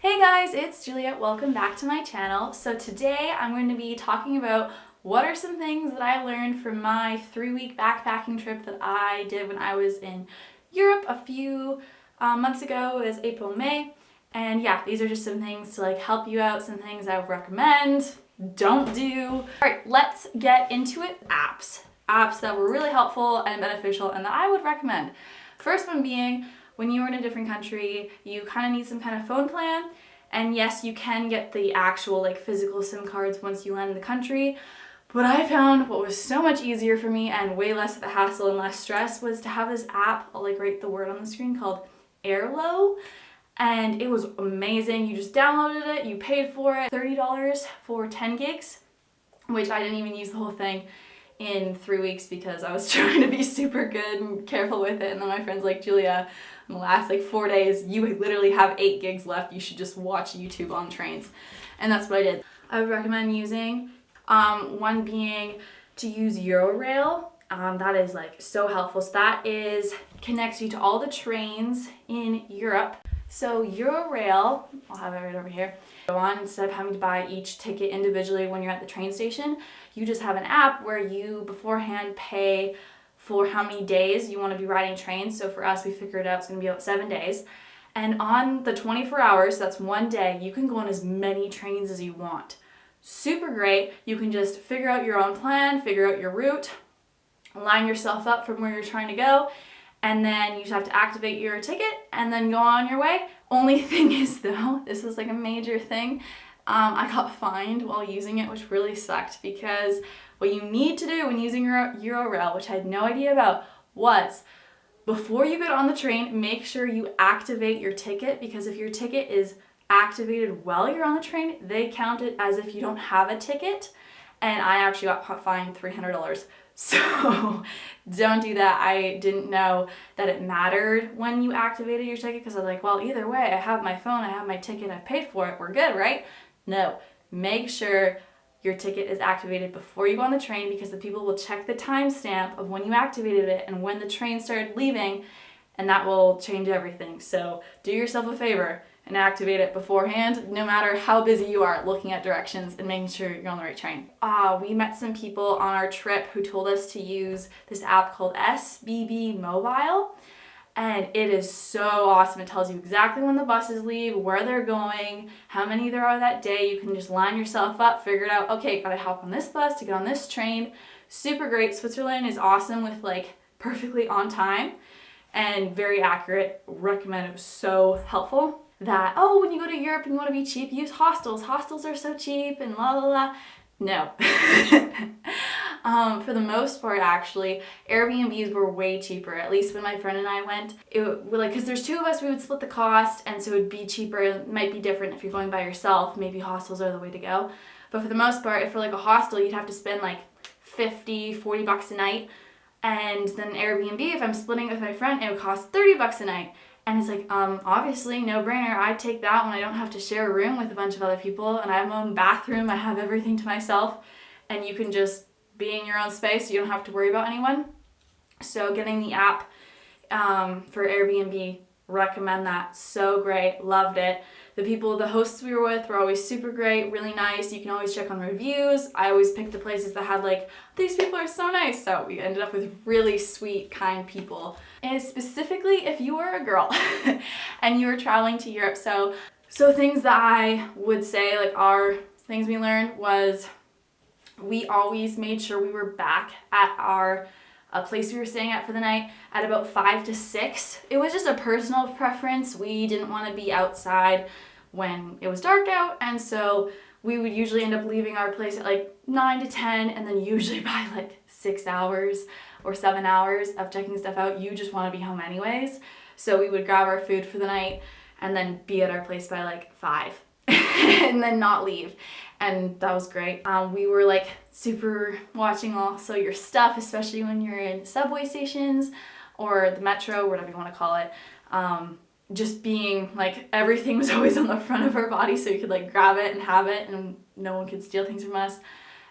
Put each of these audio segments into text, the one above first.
Hey guys, it's Juliet. Welcome back to my channel. So today I'm going to be talking about what are some things that I learned from my 3-week backpacking trip that I did when I was in Europe a few months ago. It was April, May. And yeah, these are just some things to help you out, some things I would recommend, don't do. All right, let's get into it. Apps that were really helpful and beneficial and that I would recommend. First one being, when you are in a different country, you kind of need some kind of phone plan. And yes, you can get the actual physical SIM cards once you land in the country. But I found what was so much easier for me and way less of a hassle and less stress was to have this app, I'll write the word on the screen, called Airlo. And it was amazing. You just downloaded it, you paid for it, $30 for 10 gigs, which I didn't even use the whole thing in 3 weeks because I was trying to be super good and careful with it. And then my friend's like, Julia, in the last 4 days, you literally have 8 gigs left. You should just watch YouTube on trains. And that's what I did. I would recommend using, one being to use Eurorail. That is so helpful. So that connects you to all the trains in Europe. So Eurorail, I'll have it right over here. Go on, instead of having to buy each ticket individually when you're at the train station, you just have an app where you beforehand pay for how many days you want to be riding trains. So for us, we figured out it's going to be about 7 days. And on the 24 hours, that's one day, you can go on as many trains as you want. Super great. You can just figure out your own plan, figure out your route, line yourself up from where you're trying to go, and then you just have to activate your ticket and then go on your way. Only thing is though, this was a major thing, I got fined while using it, which really sucked, because what you need to do when using Eurorail, which I had no idea about, was before you get on the train, make sure you activate your ticket, because if your ticket is activated while you're on the train, they count it as if you don't have a ticket. And I actually got fined $300. So don't do that. I didn't know that it mattered when you activated your ticket, because I was like, well, either way, I have my phone, I have my ticket, I've paid for it, we're good, right? No, make sure your ticket is activated before you go on the train, because the people will check the timestamp of when you activated it and when the train started leaving, and that will change everything. So do yourself a favor and activate it beforehand, no matter how busy you are looking at directions and making sure you're on the right train. We met some people on our trip who told us to use this app called SBB Mobile, and it is so awesome. It tells you exactly when the buses leave, where they're going, how many there are that day. You can just line yourself up, figure it out, okay, gotta hop on this bus to get on this train. Super great. Switzerland is awesome with perfectly on time and very accurate. Recommend. It was so helpful. That, oh, when you go to Europe and you want to be cheap, use hostels. Hostels are so cheap and la la la. No. For the most part, actually, Airbnbs were way cheaper, at least when my friend and I went. Because there's 2 of us, we would split the cost, and so it would be cheaper. It might be different if you're going by yourself. Maybe hostels are the way to go. But for the most part, if for a hostel, you'd have to spend $50-$40 a night. And then Airbnb, if I'm splitting it with my friend, it would cost $30 a night. And it's obviously, no brainer. I'd take that when I don't have to share a room with a bunch of other people, and I have my own bathroom, I have everything to myself, and you can just be in your own space. You don't have to worry about anyone. So getting the app for Airbnb, recommend that. So great. Loved it. The hosts we were with were always super great, really nice. You can always check on reviews. I always picked the places that had these people are so nice. So we ended up with really sweet, kind people. And specifically if you are a girl and you are traveling to Europe. So things that I would say, our things we learned was, we always made sure we were back at our place we were staying at for the night at about 5 to 6. It was just a personal preference. We didn't want to be outside when it was dark out, and so we would usually end up leaving our place at 9 to 10, and then usually by 6 hours or 7 hours of checking stuff out, you just want to be home anyways. So we would grab our food for the night and then be at our place by 5 and then not leave. And that was great. We were super watching also your stuff, especially when you're in subway stations or the metro, whatever you want to call it. Just being everything was always on the front of our body, so you could grab it and have it and no one could steal things from us.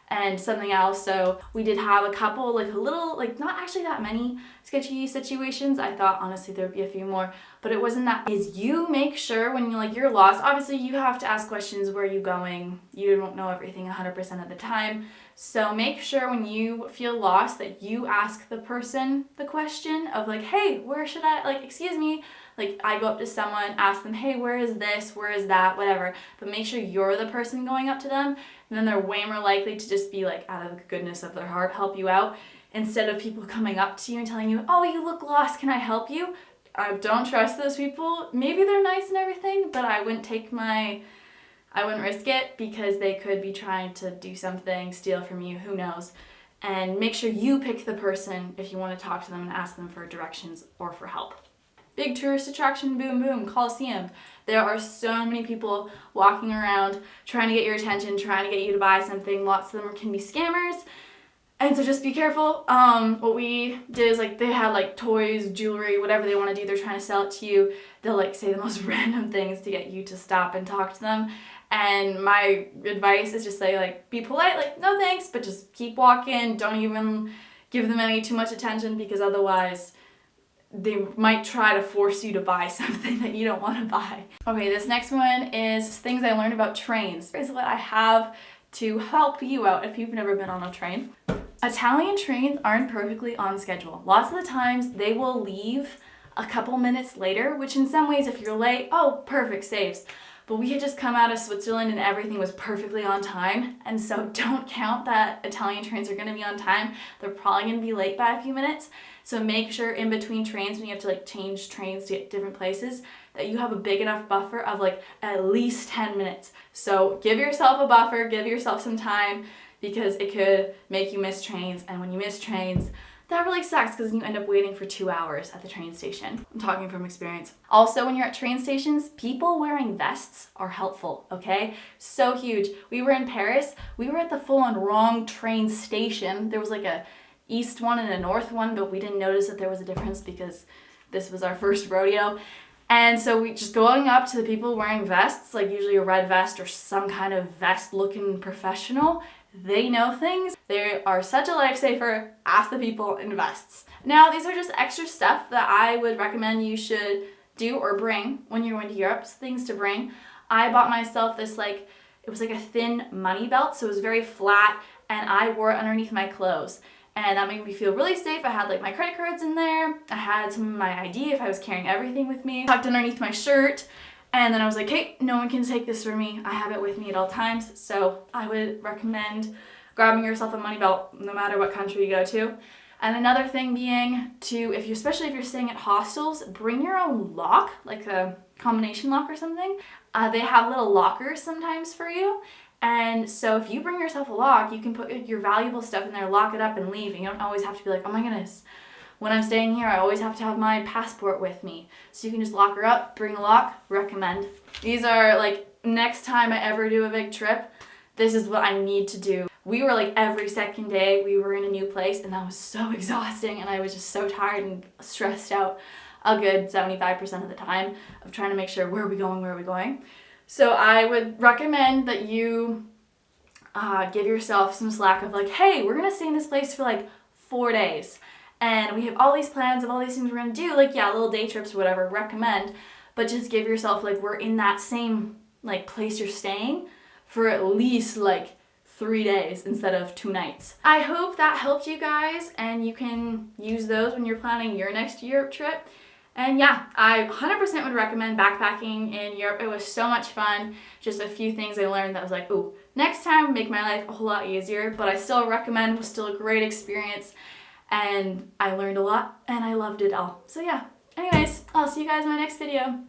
and something else. So we did have a couple, like a little, like not actually that many sketchy situations. I thought honestly there would be a few more, but it wasn't that. Is you make sure when you're lost, obviously you have to ask questions. Where are you going? You don't know everything 100% of the time. So make sure when you feel lost that you ask the person the question of like, hey, where should I, like, excuse me, like I go up to someone, ask them, hey, where is this, where is that, whatever, but make sure you're the person going up to them, and then they're way more likely to just be like, out of the goodness of their heart, help you out, instead of people coming up to you and telling you, oh, you look lost, can I help you? I don't trust those people. Maybe they're nice and everything, but I wouldn't risk it, because they could be trying to do something, steal from you, who knows. And make sure you pick the person if you want to talk to them and ask them for directions or for help. Big tourist attraction, boom, boom, Colosseum. There are so many people walking around trying to get your attention, trying to get you to buy something. Lots of them can be scammers. And so just be careful. What we did is like they had like toys, jewelry, whatever they want to do. They're trying to sell it to you. They'll like say the most random things to get you to stop and talk to them. And my advice is just say like, be polite, like no thanks, but just keep walking. Don't even give them any too much attention, because otherwise they might try to force you to buy something that you don't want to buy. Okay, this next one is things I learned about trains. Here's what I have to help you out if you've never been on a train. Italian trains aren't perfectly on schedule. Lots of the times they will leave a couple minutes later, which in some ways if you're late, oh, perfect, saves. But we had just come out of Switzerland and everything was perfectly on time, and so don't count that Italian trains are going to be on time. They're probably going to be late by a few minutes. So make sure in between trains, when you have to like change trains to get different places, that you have a big enough buffer of like at least 10 minutes. So give yourself a buffer, give yourself some time, because it could make you miss trains, and when you miss trains, that really sucks, because you end up waiting for 2 hours at the train station. I'm talking from experience. Also, when you're at train stations, people wearing vests are helpful, okay? So huge. We were in Paris. We were at the full-on wrong train station. There was like a east one and a north one, but we didn't notice that there was a difference because this was our first rodeo. And so we just going up to the people wearing vests, like usually a red vest or some kind of vest looking professional. They know things. They are such a lifesaver. Ask the people in vests. Now, these are just extra stuff that I would recommend you should do or bring when you're going to Europe. Things to bring. I bought myself this it was like a thin money belt, so it was very flat, and I wore it underneath my clothes. And that made me feel really safe. I had like my credit cards in there. I had some of my ID if I was carrying everything with me, tucked underneath my shirt. And then I was like, hey, no one can take this from me. I have it with me at all times. So I would recommend grabbing yourself a money belt no matter what country you go to. And another thing being especially if you're staying at hostels, bring your own lock, like a combination lock or something. They have little lockers sometimes for you. And so if you bring yourself a lock, you can put your valuable stuff in there, lock it up, and leave. And you don't always have to be like, oh my goodness, when I'm staying here, I always have to have my passport with me. So you can just lock her up, bring a lock, recommend. These are like, next time I ever do a big trip, this is what I need to do. We were like every second day we were in a new place, and that was so exhausting, and I was just so tired and stressed out a good 75% of the time of trying to make sure, where are we going? So I would recommend that you give yourself some slack of like, hey, we're gonna stay in this place for like 4 days. And we have all these plans of all these things we're gonna do, like yeah, little day trips or whatever, recommend, but just give yourself like, we're in that same like place you're staying for at least like 3 days instead of 2 nights. I hope that helped you guys, and you can use those when you're planning your next Europe trip. And yeah, I 100% would recommend backpacking in Europe. It was so much fun. Just a few things I learned that was like, ooh, next time make my life a whole lot easier, but I still recommend. It was still a great experience, and I learned a lot and I loved it all. So yeah, anyways, I'll see you guys in my next video.